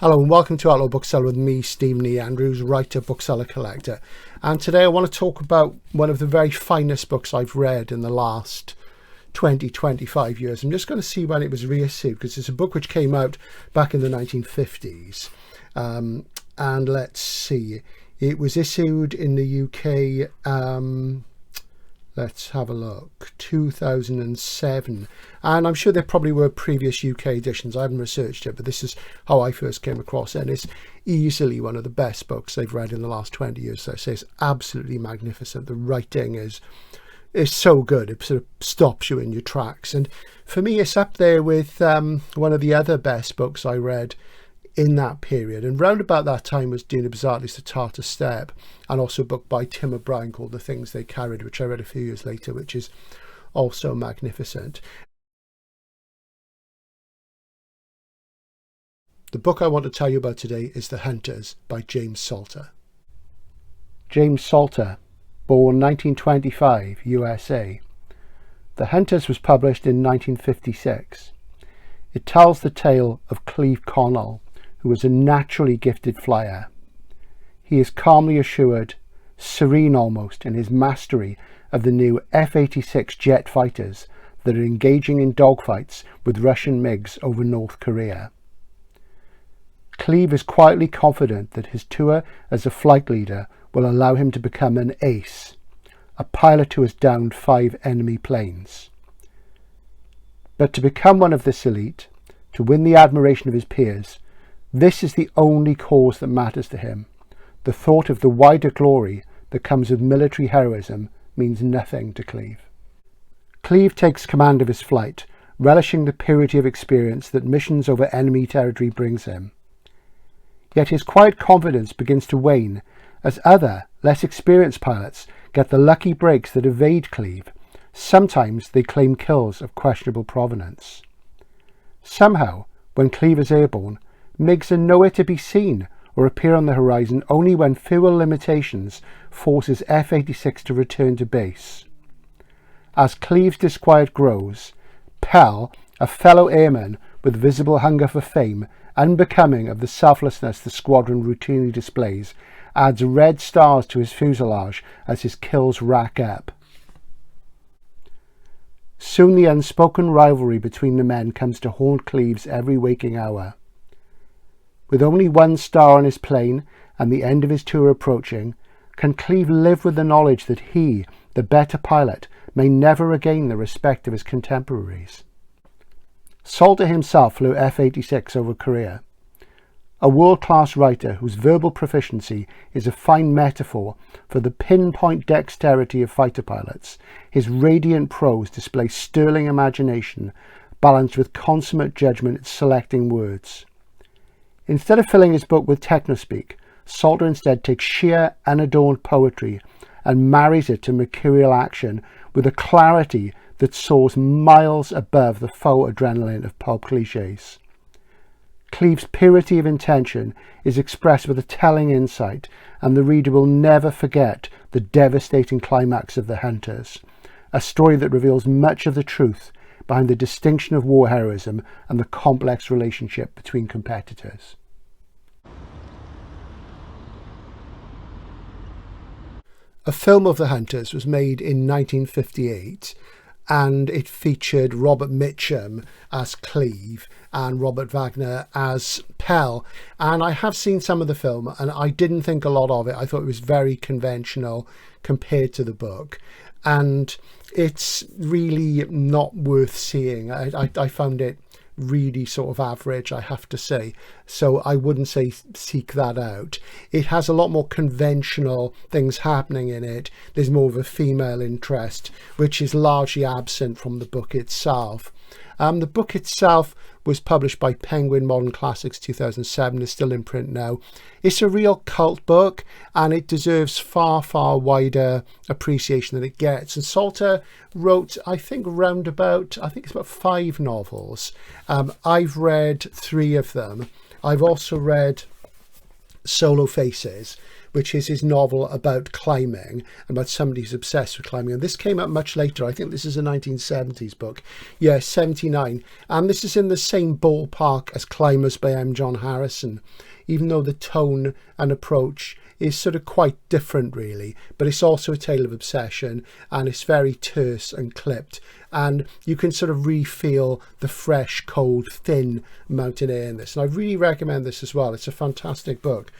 Hello and welcome to Outlaw Bookseller with me, Stephen E. Andrews, writer, bookseller, collector. And today I want to talk about one of the very finest books I've read in the last 25 years. I'm just going to see when it was reissued, because it's a book which came out back in the 1950s. And let's see, it was issued in the UK, let's have a look, 2007. And I'm sure there probably were previous UK editions. I haven't researched it, but this is how I first came across it. And it's easily one of the best books I've read in the last 20 years. So I say it's absolutely magnificent. The writing is so good. It sort of stops you in your tracks. And for me, it's up there with one of the other best books I read in that period. And round about that time was Dina Buzzardly's The Tartar Steppe, and also a book by Tim O'Brien called The Things They Carried, which I read a few years later, which is also magnificent. The book I want to tell you about today is The Hunters by James Salter. James Salter, born 1925, USA. The Hunters was published in 1956. It tells the tale of Cleve Connell, who was a naturally gifted flyer. He is calmly assured, serene almost, in his mastery of the new F-86 jet fighters that are engaging in dogfights with Russian MiGs over North Korea. Cleve is quietly confident that his tour as a flight leader will allow him to become an ace, a pilot who has downed 5 enemy planes. But to become one of this elite, to win the admiration of his peers, this is the only cause that matters to him. The thought of the wider glory that comes with military heroism means nothing to Cleve. Cleve takes command of his flight, relishing the purity of experience that missions over enemy territory brings him. Yet his quiet confidence begins to wane as other, less experienced pilots get the lucky breaks that evade Cleve. Sometimes they claim kills of questionable provenance. Somehow, when Cleve is airborne, MiGs are nowhere to be seen or appear on the horizon only when fuel limitations forces F-86 to return to base. As Cleve's disquiet grows, Pell, a fellow airman with visible hunger for fame, unbecoming of the selflessness the squadron routinely displays, adds red stars to his fuselage as his kills rack up. Soon the unspoken rivalry between the men comes to haunt Cleve's every waking hour. With only 1 star on his plane and the end of his tour approaching, can Cleve live with the knowledge that he, the better pilot, may never regain the respect of his contemporaries? Salter himself flew F-86 over Korea. A world-class writer whose verbal proficiency is a fine metaphor for the pinpoint dexterity of fighter pilots, his radiant prose displays sterling imagination balanced with consummate judgment in selecting words. Instead of filling his book with technospeak, Salter instead takes sheer, unadorned poetry and marries it to mercurial action with a clarity that soars miles above the faux adrenaline of pulp cliches. Cleve's purity of intention is expressed with a telling insight, and the reader will never forget the devastating climax of The Hunters, a story that reveals much of the truth behind the distinction of war heroism and the complex relationship between competitors. A film of The Hunters was made in 1958, and it featured Robert Mitchum as Cleve and Robert Wagner as Pell. And I have seen some of the film, and I didn't think a lot of it. I thought it was very conventional compared to the book, and it's really not worth seeing. I found it really sort of average, I have to say, so I wouldn't say seek that out. It has a lot more conventional things happening in it. There's more of a female interest, which is largely absent from the book itself. The book itself was published by Penguin Modern Classics 2007, is still in print now. It's a real cult book, and it deserves far wider appreciation than it gets. And Salter wrote, I think it's about 5 novels. I've read 3 of them. I've also read Solo Faces, which is his novel about climbing, about somebody who's obsessed with climbing. And this came out much later. I think this is a 1970s book. Yeah, 79. And this is in the same ballpark as Climbers by M. John Harrison, even though the tone and approach is sort of quite different, really. But it's also a tale of obsession, and it's very terse and clipped. And you can sort of really feel the fresh, cold, thin mountain air in this. And I really recommend this as well. It's a fantastic book.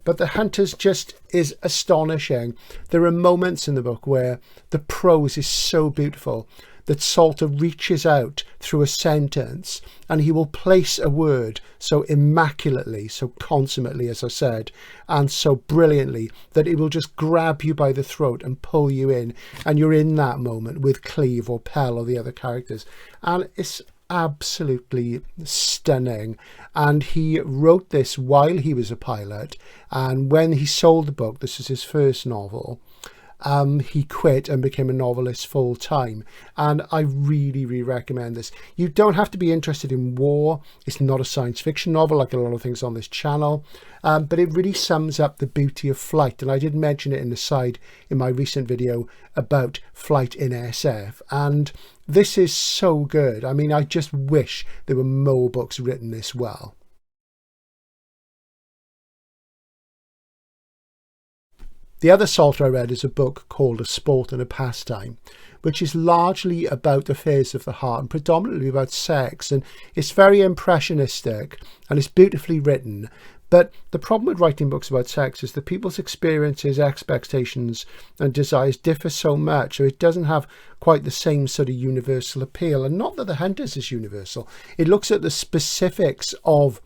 But The Hunters just is astonishing. There are moments in the book where the prose is so beautiful that Salter reaches out through a sentence and he will place a word so immaculately, so consummately, as I said, and so brilliantly that it will just grab you by the throat and pull you in, and you're in that moment with Cleve or Pell or the other characters. And it's absolutely stunning. And he wrote this while he was a pilot, and when he sold the book, this is his first novel, he quit and became a novelist full time. And I really, really recommend this. You don't have to be interested in war. It's not a science fiction novel like a lot of things on this channel, but it really sums up the beauty of flight. And I did mention it in the side in my recent video about flight in SF. And this is so good. I mean, I just wish there were more books written this well. The other Salter I read is a book called A Sport and a Pastime, which is largely about affairs of the heart and predominantly about sex. And it's very impressionistic and it's beautifully written. But the problem with writing books about sex is that people's experiences, expectations and desires differ so much, so it doesn't have quite the same sort of universal appeal. And not that The Hunters is universal. It looks at the specifics of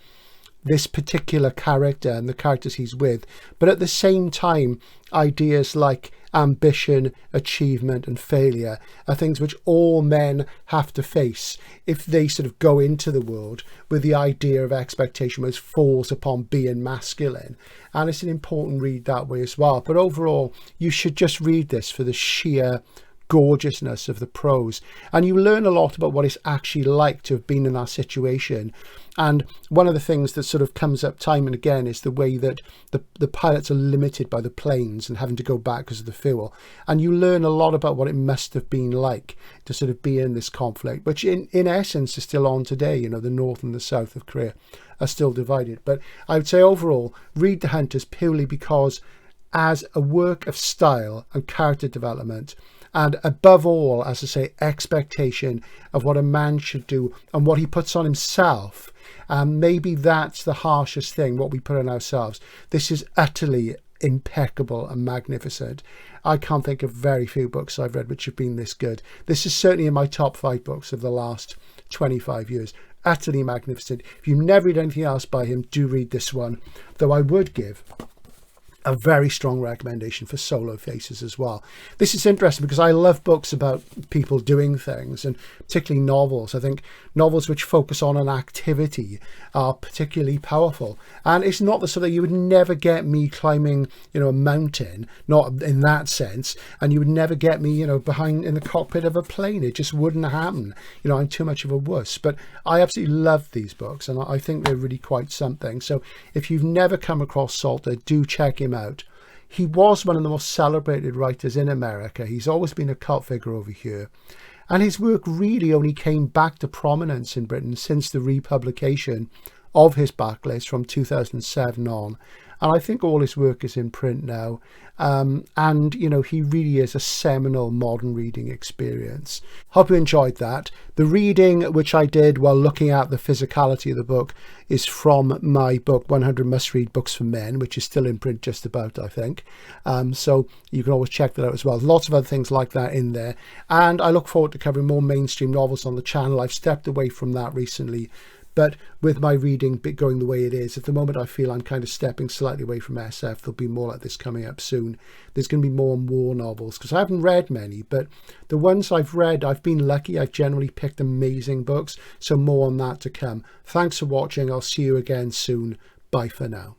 this particular character and the characters he's with, but at the same time ideas like ambition, achievement and failure are things which all men have to face if they sort of go into the world with the idea of expectation which falls upon being masculine. And it's an important read that way as well. But overall, you should just read this for the sheer gorgeousness of the prose, and you learn a lot about what it's actually like to have been in that situation. And one of the things that sort of comes up time and again is the way that the pilots are limited by the planes and having to go back because of the fuel. And you learn a lot about what it must have been like to sort of be in this conflict, which in essence is still on today. You know, the north and the south of Korea are still divided. But I would say overall, read The Hunters purely because as a work of style and character development, and above all, as I say, expectation of what a man should do and what he puts on himself. Maybe that's the harshest thing, what we put on ourselves. This is utterly impeccable and magnificent. I can't think of very few books I've read which have been this good. This is certainly in my top 5 books of the last 25 years. Utterly magnificent. If you've never read anything else by him, do read this one. Though I would give a very strong recommendation for Solo Faces as well. This is interesting because I love books about people doing things, and particularly novels. I think novels which focus on an activity are particularly powerful. And it's not the sort of, you would never get me climbing, you know, a mountain, not in that sense, and you would never get me, you know, behind in the cockpit of a plane. It just wouldn't happen. You know, I'm too much of a wuss. But I absolutely love these books, and I think they're really quite something. So if you've never come across Salter, do check him out. He was one of the most celebrated writers in America. He's always been a cult figure over here. And his work really only came back to prominence in Britain since the republication of his backlist from 2007 on. And I think all his work is in print now. And, you know, he really is a seminal modern reading experience. Hope you enjoyed that. The reading which I did while looking at the physicality of the book is from my book, 100 Must-Read Books for Men, which is still in print just about, I think. So you can always check that out as well. Lots of other things like that in there. And I look forward to covering more mainstream novels on the channel. I've stepped away from that recently. But with my reading going the way it is, at the moment I feel I'm kind of stepping slightly away from SF. There'll be more like this coming up soon. There's going to be more war novels, because I haven't read many, but the ones I've read, I've been lucky. I've generally picked amazing books, so more on that to come. Thanks for watching. I'll see you again soon. Bye for now.